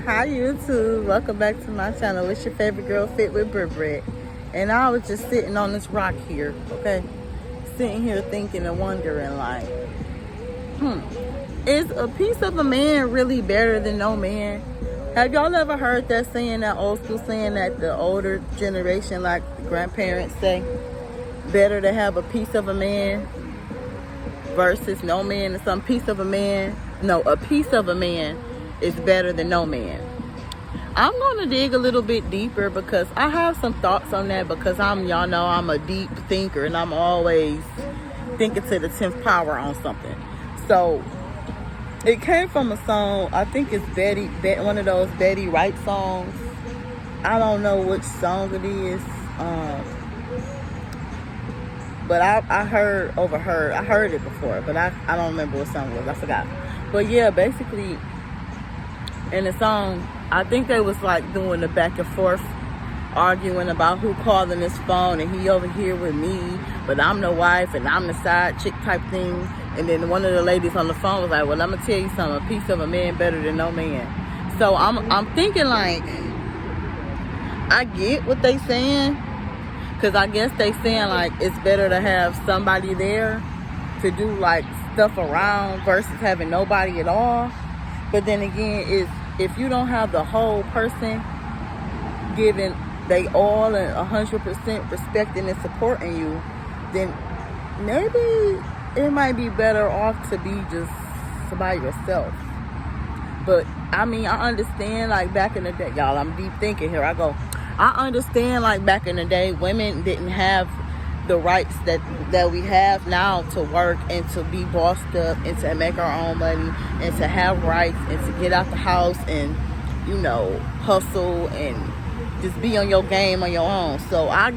Hi YouTube, welcome back to my channel. It's your favorite girl Fit with Britt. And I was just sitting on this rock here, okay? Sitting here thinking and wondering like, is a piece of a man really better than no man? Have y'all ever heard that saying, that old school saying that the older generation, like the grandparents say, better to have a piece of a man versus no man, and some piece of a man? No, a piece of a man is better than no man. I'm going to dig a little bit deeper because I have some thoughts on that, because y'all know I'm a deep thinker and I'm always thinking to the 10th power on something. So it came from a song, I think it's one of those Betty Wright songs. I don't know which song it is, but I heard it before, but I don't remember what song it was. I forgot. But yeah, basically in the song, I think they was like doing the back and forth, arguing about who calling his phone, and he over here with me, but I'm the wife and I'm the side chick type thing. And then one of the ladies on the phone was like, well, I'm gonna tell you something, a piece of a man better than no man. So I'm thinking like, I get what they saying, because I guess they saying like it's better to have somebody there to do like stuff around versus having nobody at all. But then again, if you don't have the whole person giving they all and 100% respecting and supporting you, then maybe it might be better off to be just by yourself. But I mean, I understand like back in the day, y'all, I'm deep thinking here. I understand like back in the day, women didn't have the rights that we have now to work and to be bossed up and to make our own money and to have rights and to get out the house and, you know, hustle and just be on your game on your own. So I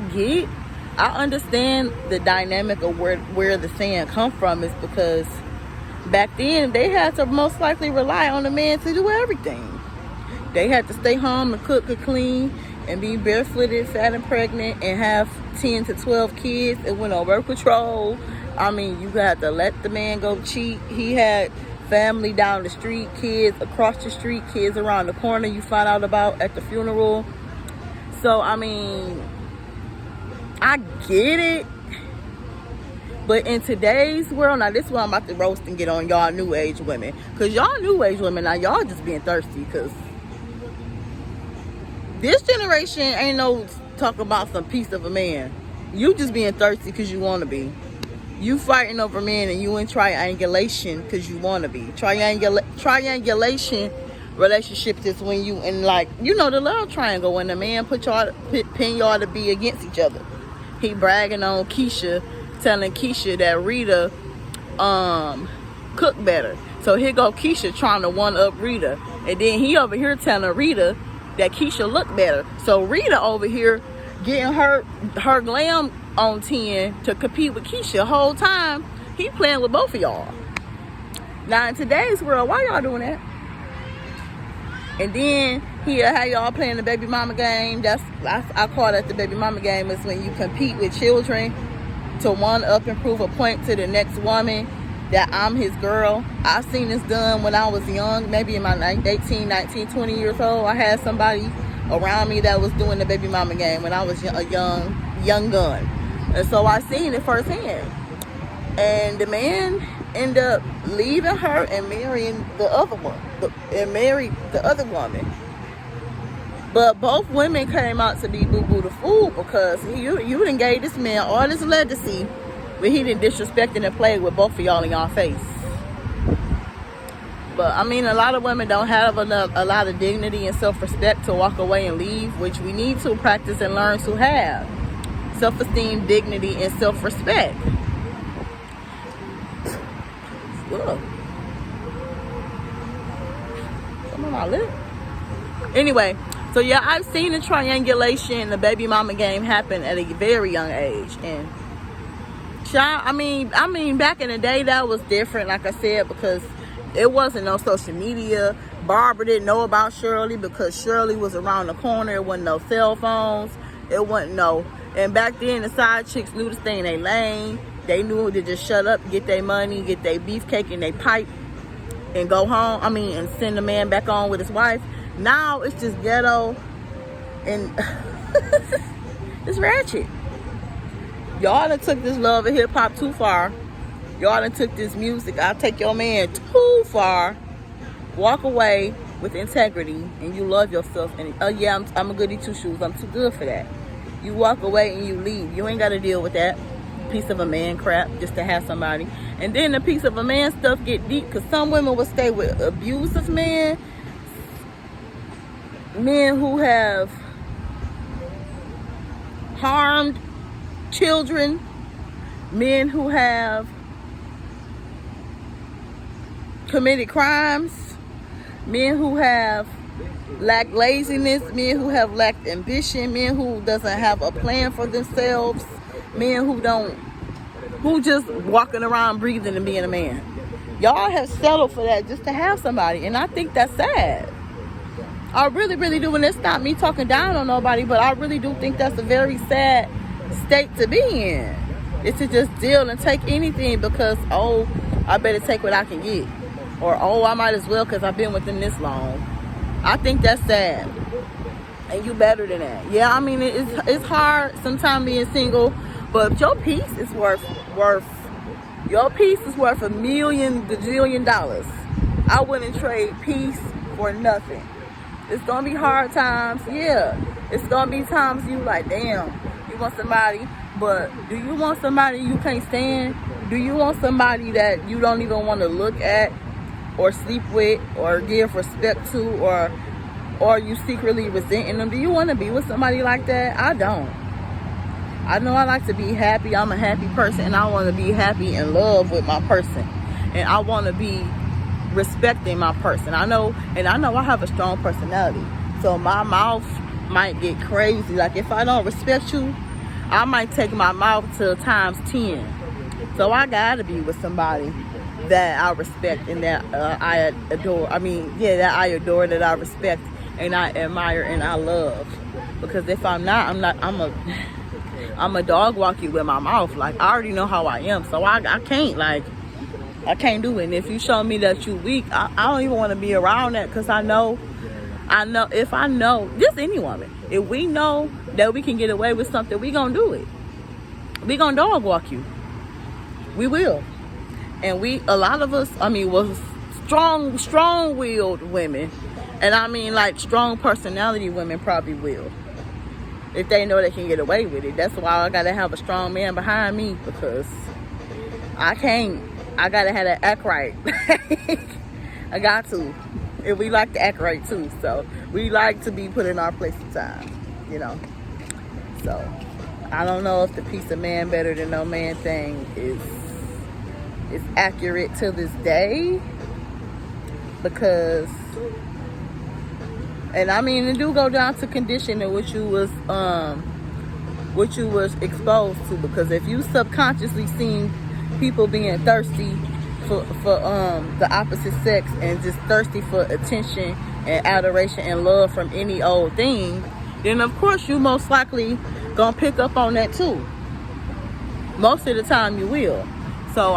understand the dynamic of where the saying come from, is because back then they had to most likely rely on the man to do everything. They had to stay home and cook and clean and be barefooted, fat and pregnant, and have 10 to 12 kids and went on birth control. I mean, you had to let the man go cheat. He had family down the street, kids across the street, kids around the corner you find out about at the funeral. So, I mean, I get it. But in today's world, now this is why I'm about to roast and get on y'all new age women. Because y'all new age women, now y'all just being thirsty, because this generation ain't no talk about some piece of a man. You just being thirsty because you want to be. You fighting over men, and you in triangulation because you want to be. Triangulation relationship is when you in, like, you know, the love triangle, when the man pin y'all to be against each other. He bragging on Keisha, telling Keisha that Rita cook better. So here go Keisha trying to one up Rita, and then he over here telling Rita that Keisha look better. So Rita over here getting her glam on 10 to compete with Keisha. The whole time he playing with both of y'all. Now in today's world, why y'all doing that? And then here, how y'all playing the baby mama game. I call that the baby mama game, is when you compete with children to one up and prove a point to the next woman that I'm his girl. I seen this done when I was young, maybe in my 18, 19, 20 years old. I had somebody around me that was doing the baby mama game when I was a young gun. And so I seen it firsthand. And the man ended up leaving her and marrying the other one, and married the other woman. But both women came out to be boo-boo the fool, because you done gave this man all this legacy, but he didn't disrespect and play with both of y'all in y'all face. But I mean, a lot of women don't have a lot of dignity and self-respect to walk away and leave, which we need to practice and learn to have. Self-esteem, dignity, and self-respect. Look. Some of my lip. Anyway, so yeah, I've seen the triangulation, the baby mama game happen at a very young age. And I mean, back in the day, that was different, like I said, because it wasn't no social media. Barbara didn't know about Shirley because Shirley was around the corner. It wasn't no cell phones. It wasn't no. And back then, the side chicks knew to stay in their lane. They knew to just shut up, get their money, get their beefcake and their pipe, and go home. And send the man back on with his wife. Now it's just ghetto and it's ratchet. Y'all done took this love of hip hop too far. Y'all done took this music, I'll take your man, too far. Walk away with integrity and you love yourself. And yeah, I'm a goody two shoes. I'm too good for that. You walk away and you leave. You ain't got to deal with that piece of a man crap just to have somebody. And then the piece of a man stuff get deep, because some women will stay with abusive men who have harmed children, men who have committed crimes, men who have lacked laziness, men who have lacked ambition, men who doesn't have a plan for themselves, men who just walking around breathing and being a man. Y'all have settled for that just to have somebody, and I think that's sad. I really, really do. And it's not me talking down on nobody, but I really do think that's a very sad state to be in. It's to just deal and take anything because, oh, I better take what I can get. Or, oh, I might as well because I've been with them this long. I think that's sad. And you better than that. Yeah, I mean, it's hard sometimes being single, but if your peace is worth your peace is worth $1 gajillion dollars. I wouldn't trade peace for nothing. It's gonna be hard times, yeah. It's gonna be times you like, damn, you want somebody, but do you want somebody you can't stand? Do you want somebody that you don't even want to look at or sleep with or give respect to, or you secretly resenting them? Do you want to be with somebody like that? I don't. I know I like to be happy. I'm a happy person, and I want to be happy in love with my person, and I want to be respecting my person. I know I have a strong personality, so my mouth might get crazy. Like if I don't respect you, I might take my mouth to times 10. So I gotta be with somebody that I respect and that I adore. That I adore, that I respect, and I admire, and I love. Because if I'm not, I'm a dog walk you with my mouth. Like I already know how I am, so I can't do it. And if you show me that you weak, I don't even want to be around that, because I know if I know, just any woman, if we know that we can get away with something, we gonna do it. We gonna dog walk you. We will. And a lot of us, was strong-willed women, and I mean like strong personality women probably will, if they know they can get away with it. That's why I gotta have a strong man behind me, because I gotta have that act right. I got to. And we like to act right too. So we like to be put in our place sometimes, So I don't know if the piece of man better than no man thing is accurate to this day. Because, and it do go down to conditioning which you was exposed to. Because if you subconsciously seen people being thirsty for the opposite sex, and just thirsty for attention and adoration and love from any old thing, then of course you most likely gonna pick up on that too. Most of the time you will. So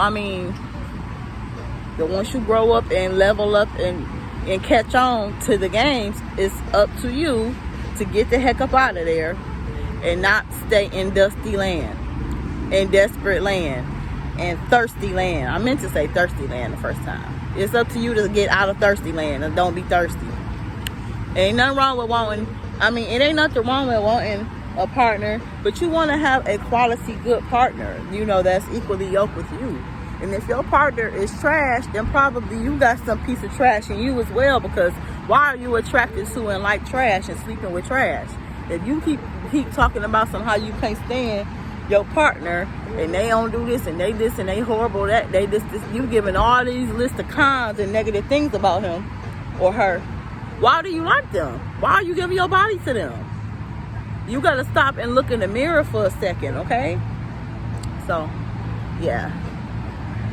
once you grow up and level up and catch on to the games, it's up to you to get the heck up out of there and not stay in dusty land, in desperate land, and thirsty land. I meant to say thirsty land the first time. It's up to you to get out of thirsty land and don't be thirsty. Ain't nothing wrong with wanting, it ain't nothing wrong with wanting a partner, but you want to have a quality good partner, that's equally yoked with you. And if your partner is trash, then probably you got some piece of trash in you as well, because why are you attracted to and like trash and sleeping with trash? If you keep talking about somehow you can't stand your partner, and they don't do this and they this and they horrible that, they this, you giving all these lists of cons and negative things about him or her, why do you like them? Why are you giving your body to them? You gotta stop and look in the mirror for a second, okay? So yeah,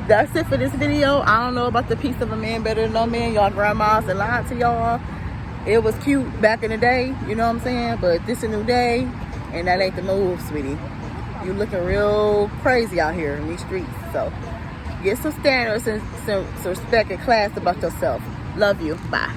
that's it for this video. I don't know about the piece of a man better than no man. Y'all grandmas that lied to y'all. It was cute back in the day, you know what I'm saying? But this a new day, and that ain't the move, sweetie. You looking real crazy out here in these streets. So get some standards and some respect and class about yourself. Love you. Bye.